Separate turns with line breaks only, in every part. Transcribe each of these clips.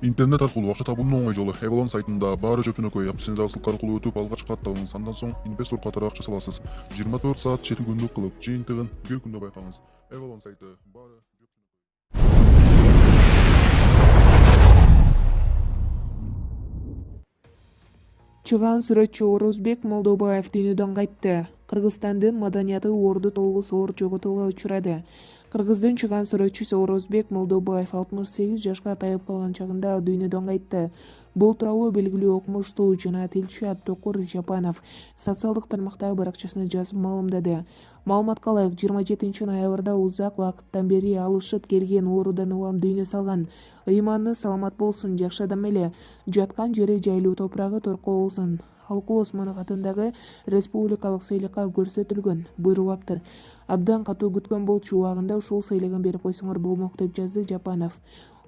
Интернет аркылуу акча табуунун оңой жолу. Avalon сайтында баары жөпжөнөкөй. Аппараттын ссылка аркылуу өтүп, алгач катты алыңыз. Андан соң инвестор катары акча саласыз. 24 саат 7 күндүк кылып, жыйынтыгын бир күндө байкаңыз. Avalon сайты баары
Чыган сүрөтчү Орозбек Молдобаев дүйнөдөн кайтты. Кыргызстандын маданияты орду толугу оор жоготууга учурады. Кыргыздын чыган сүрөтчүсү Орозбек Молдобаев 68 жашка тайып калган чагында дүйнөдөн кайтты. Бул тууралуу белгилүү окумуштуу жана тилчи Аттокур Жапанов социалдык тармактагы баракчасына жазып маалымдады. Маалыматка ылайык, 27 ноябрда узак убакыттан бери алышып келген оорудан улам дүйнө салган. Ыйманы саламат болсун, жакшы адам эле. Жаткан жери жайлуу, топурагы торко болсун. Алкул Осмонов атындагы республикалык сыйлыкка көрсөтүлгөн, буйругаптыр. Абдан катуу күткөн болчу, убагында ушул сыйлыгын берип койсоңор болмок, деп жазды Жапанов.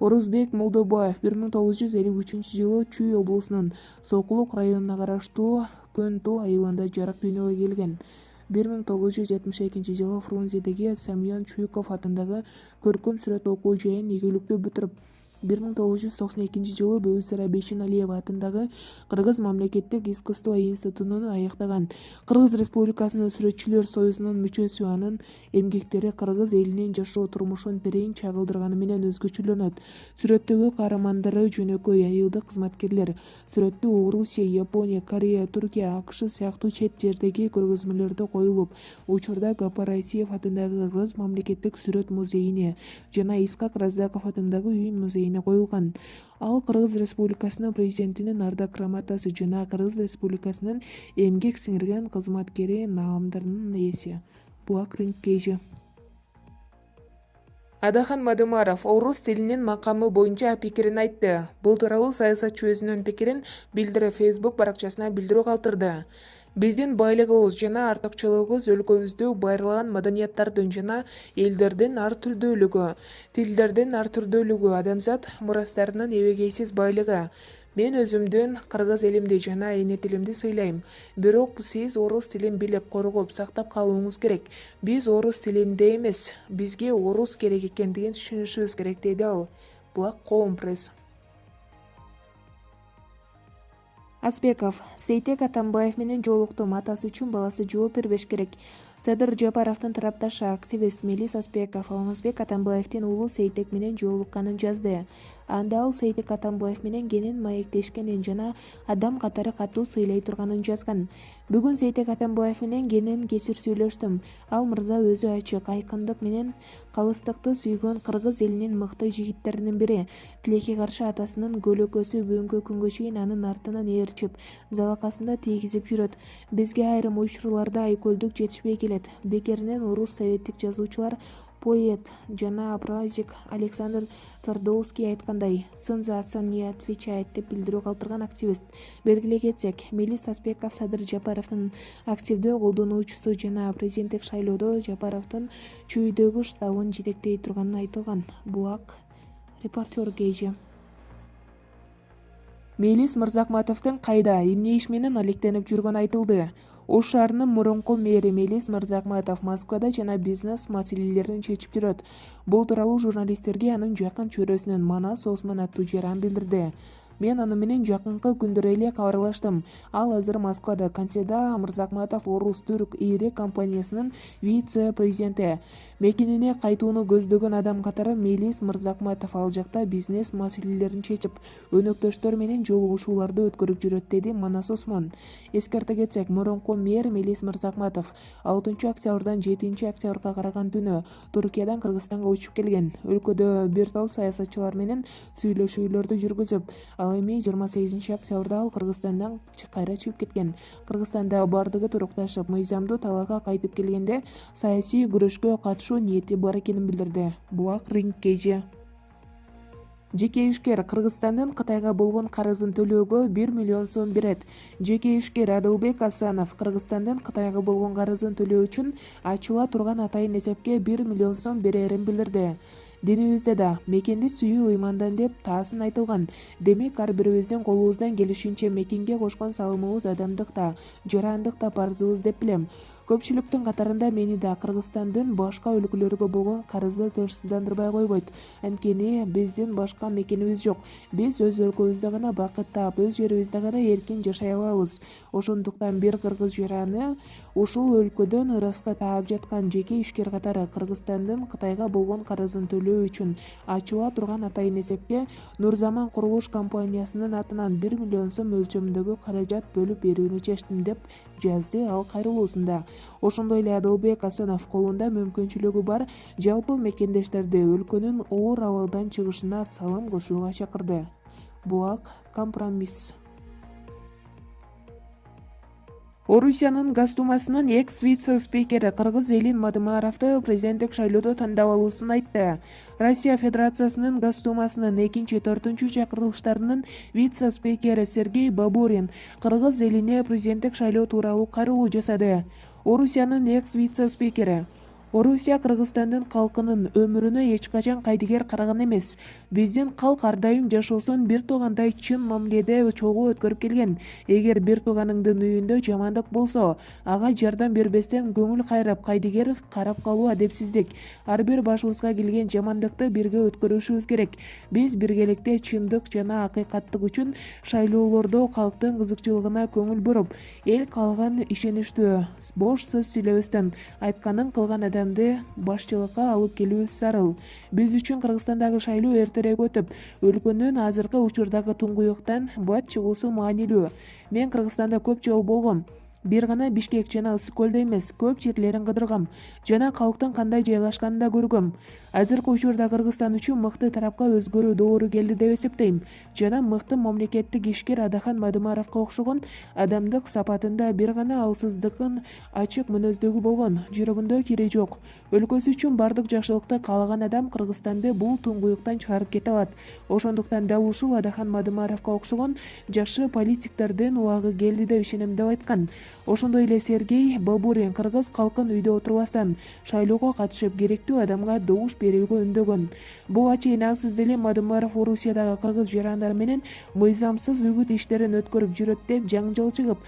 Орозбек Молдобаев 1953-жылы Чүй облусунун Сокулук районуна караштуу Көн Тоо айылында жарык дүйнөгө келген. 1972-жылы Фрунзедеги Семен Чуйков атындагы көркөм сүрөт окуу жайын ийгиликтүү бүтүрүп, 1992-жылы Бөөсара Бейшеналиева атындагы Кыргыз мамлекеттик искусство институтун аяктаган. Кыргыз Республикасынын Сүрөтчүлөр союзунун мүчөсү, анын эмгектери кыргыз элинин жашоо турмушун терең чагылдырганы менен өзгөчөлөнөт. Сүрөттөгү каармандары жөнөкөй айылдык кызматкерлер. Сүрөттө Орусия, Япония, Корея, Түркия, АКШ сыяктуу чет жердеги көргөзмөлөрдө коюлуп, учурда Гапар атындагы Кыргыз мамлекеттик сүрөт музейине жана Исхак Раздаков атындагы үй музейине коюлган. Ал Кыргыз Республикасынын президентинин ардак грамотасы жана Кыргыз Республикасынын эмгек сиңирген кызматкери наамдарынын ээси. Булак Рингкейжи. Адахан Мадумаров орус тилинин макамы боюнча пикирин айтты. Бул тууралуу саясатчы өзүнүн пикирин билдирип Facebook баракчасына билдирүү калтырды. Биздин байлыгыбыз жана артыкчылыгыбыз өлкөбүздү байырлаган маданияттардын жана элдердин ар түрдүүлүгү, тилдердин ар түрдүүлүгү, адамзат мурастарынын эбегейсиз байлыгы. Мен өзүмдүн кыргыз элимди жана эне тилимди сыйлайм. Бирок сиз орус тилин билип, коргоп, сактап калууңуз керек. Биз орус тилинде эмес, бизге орус керек экендигин түшүнүшүбүз керек, деди ал. Булак Коом пресс. Азбеков Сейтек Атамбаев менен жолуктум. Атасы үчүн баласы жооп бербеш керек. Садыр Жапаровдун тарапташы активист Мелис Азбеков Алмазбек Атамбаевдин уулу Сейтек менен жолукканын жазды. Анда ал Сейтек Атамбаев менен кенен маектешкенин жана адам катары катуу сыйлай турганын жазган. Бүгүн Сейтек Атамбаев менен кенен кесир сүйлөштүм. Ал мырза өзү ачык, айкындык менен калыстыкты сүйгөн кыргыз элинин мыкты жигиттеринин бири. Тилекке каршы атасынын көлөкөсү бүгүнкү күнгө чейин анын артынан ээрчип, залакасында тийгизип жүрөт. Бизге айрым учурларда айкөлдүк жетишпей келет. Бекеринен орус советтик жазуучулар, поэт жана прозик Александр Твардовский айткандай, сын за отца не отвечает, деп билдирүү калтырган активист. Белгилей кетсек, Мелис Азбеков Садыр Жапаровдун активдүү колдонуучусу жана президенттик шайлоодо Жапаровдун Чүйдөгү штабын жетектей турганы айтылган. Булак Репортер Гейжи. Мелис Мырзахматовдун кайда, эмне иш менен алектенип жүргөнү айтылды. Ош шаарынын мурунку мэри Мелис Мырзахматов Москвада жана бизнес маселелерин чечип жүрөт. Бул тууралуу журналисттерге анын жакын чөйрөсүнөн Манас Осмон аттуу жаран билдирди. Мен аны менен жакынкы күндөрү эле кабарлаштым. Ал азыр Москвада. Кантеда Мырзахматов Орус Түрк ири компаниясынын вице-президенти. Мекенине кайтууну көздөгөн адам катары Мелис Мырзахматов ал жакта бизнес маселелерин чечип, өнөктөштөр менен жолугушууларды өткөрүп жүрөт, деди Манас Осмон. Эскерте кетсек, мурунку мэр Мелис Мырзахматов 6-октябрдан 7-октябрга караган түнү Түркиядан Кыргызстанга учуп келген. Өлкөдө бир топ саясатчылар менен сүйлөшүүлөрдү жүргүзүп, ал эми 28-октябрда ал Кыргызстандан кайра чыгып кеткен. Кыргызстанда бардыгы турукташып, мыйзамдуу талаага кайтып келгенде саясий күрөшкө катышуу ниети бар экенин билдирди. Булак Рингкейжи. Жеке ишкер Кыргызстандын Кытайга болгон карызын төлөөгө 1 миллион сом берет. Жеке ишкер Адылбек Асанов Кыргызстандын Кытайга болгон карызын төлөө үчүн ачыла турган атайын эсепке 1 миллион сом берерин билдирди. Динибизде да мекенди сүйүү ыймандан деп таасын айтылган. Демек, ар бирибиздин колубуздан келишинче мекенге кошкон салымыбыз адамдык да, жарандык да парзыбыз деп билем. Көпчүлүктүн катарында мени да Кыргызстандын башка өлкөлөргө болгон карызы тынчсыздандырбай койбойт. Анткени биздин башка мекенибиз жок. Биз өз өлкөбүздө гана бакыт таап, өз жерибизде гана эркин жашай алабыз. Ошондуктан бир кыргыз жараны ушул өлкөдөн ырыска таап жаткан жеке ишкер катары Кыргызстандын Кытайга болгон карызын төлөө үчүн ачыла турган атайын эсепке Нурзаман курулуш компаниясынын атынан 1 миллион сом өлчөмүндөгү каражат бөлүп берүүнү чечтим, деп жазды ал кайрылуусунда. Ошондой эле Адылбек Асанов колунда мүмкүнчүлүгү бар жалпы мекендештерди өлкөнүн оор абалдан чыгышына салым кошууга чакырды. Булак компромисс. Орусиянын Госдумасынын экс-вице-спикери Кыргыз Элин Мадымаровду президенттик шайлоодо тандап алуусун айтты. Россия Федерациясынын Госдумасынын 2-4 чакырылыштарынын вице-спикери Сергей Бабурин Кыргыз элине президенттик шайлоо тууралуу кайрылуу жасады. Орусиянын экс-вице-спикери: Орусия Кыргызстандын калкынын өмүрүнө эч качан кайдыгер караган эмес. Биздин калк ар дайым жашоосун бир туугандай чын мамиледе чогуу өткөрүп келген. Эгер бир тууганыңдын үйүндө жамандык болсо, ага жардам бербестен көңүл кайрап, кайдыгер карап калуу адепсиздик. Ар бир башыбызга келген жамандыкты бирге өткөрүшүбүз керек. Биз биргеликте чындык жана акыйкаттык үчүн шайлоолордо калктын кызыкчылыгына көңүл буруп, эл калган ишеничтүү, бош сөз сүйлөбөстөн айтканын кылган башчылыкка алып келүүбүз зарыл. Биз үчүн Кыргызстандагы шайлоо эртерээк өтүп, өлкөнүн азыркы учурдагы туңгуюктан бат чыгуусу маанилүү. Мен Кыргызстанда көп жолу болгом. Бир гана Бишкек жана Ысык көлдө эмес, көп жерлерин кыдыргам жана калктын кандай жайлашканын да көргөм. Азыркы учурда Кыргызстан үчүн мыкты тарапка өзгөрүү доору келди деп эсептейм. Жана мыкты мамлекеттик ишкер Адахан Мадымаровго окшогон адамдык сапатында бир гана алсыздыгын ачык мүнөздөгү болгон, жүрөгүндө кири жок. Өлкөсү үчүн бардык жакшылыкты каалаган адам Кыргызстанды бул туңгуюктан чыгарып кете алат. Ошондуктан дал ушул Адахан Мадымаровго окшогон жакшы политиктердин убагы келди деп ишенем, деп айткан. Ошондой эле Сергей Бабурин кыргыз калкын үйдө отурбастан шайлоого катышып, керектүү адамга добуш берүүгө үндөгөн. Буга чейин ал сиз деле Мадымаров Орусиядагы кыргыз жарандары менен мыйзамсыз үгүт иштерин өткөрүп жүрөт деп жаңжал чыгып,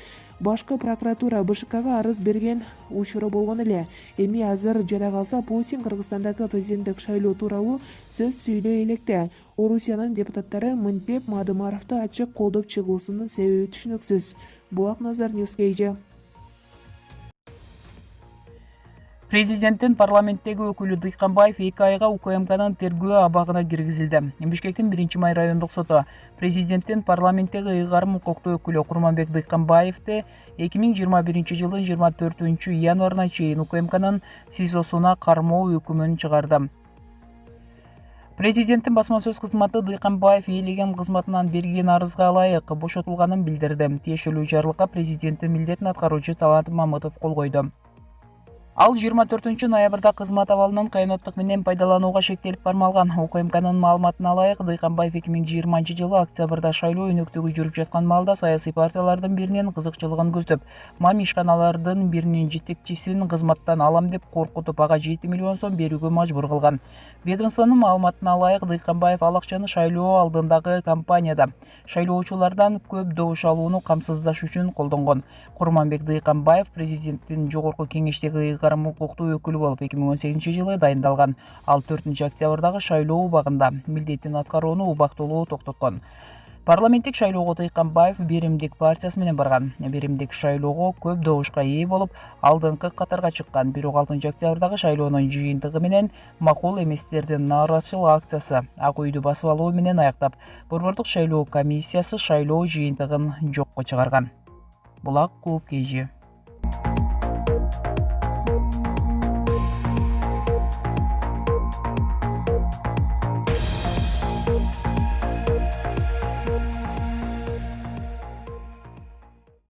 башкы прокуратура БШКга арыз берген учуру болгон эле. Эми азыр жада калса Путин Кыргызстандагы президенттик шайлоо тууралуу сөз сүйлөй электе. Орусиянын депутаттары мынтип Мадымаровду ачык колдоп чыгуусунун себеби түшүнүксүз. Булак Назар Ньюс.
Президенттин парламенттеги өкүлү Дыйканбаев 2 айга УКМКнын тергөө абагына киргизилди. Бишкектин 1-Май райондук соту президенттин парламенттеги ыйгарым укуктуу өкүлү Курманбек Дыйканбаевди 2021 жылдын 24 январына чейин УКМКнын СИЗОсуна кармоо өкүмүн чыгарды. Президенттин басма сөз кызматы Дыйканбаев ээлеген кызматынан берген арызга ылайык бошотулганын билдирди. Тиешелүү жарлыкка президенттин милдетин аткаруучу Талант Мамытов кол койду. Ал 24 ноябрда кызмат абалынын кыянаттык менен пайдаланууга шектелип кармалган. УКМКнын маалыматына ылайык, Дыйканбаев 2020 жылы октябрда шайлоо өнөктүгү жүрүп жаткан маалда саясий партиялардын биринин кызыкчылыгын көздөп, мам ишканалардын биринин жетекчисин кызматтан алам деп коркутуп, ага 7 миллион сом берүүгө мажбур кылган. Ведомствонун маалыматына ылайык, Дыйканбаев ал акчаны шайлоо алдындагы кампанияда шайлоочулардан көп добуш алууну камсыздаш үчүн колдонгон. Курманбек Дыйканбаев президенттин жогорку кеңештеги ыйгарым укуктуу өкүлү болуп 2018 жылы дайындалган. Ал 4 октябрдагы шайлоо убагында милдетин аткарууну убактылуу токтоткон. Парламенттик шайлоого Дыйканбаев Беримдик партиясы менен барган. Беримдик шайлоого көп добушка ээ болуп, алдыңкы катарга чыккан. Бирок 6 октябрдагы шайлоонун жыйынтыгы менен макул эместердин нааразычылык акциясы Ак үйдү басып алуу менен аяктап, Борбордук шайлоо комиссиясы шайлоо жыйынтыгын жокко чыгарган. Булак Клуб KG.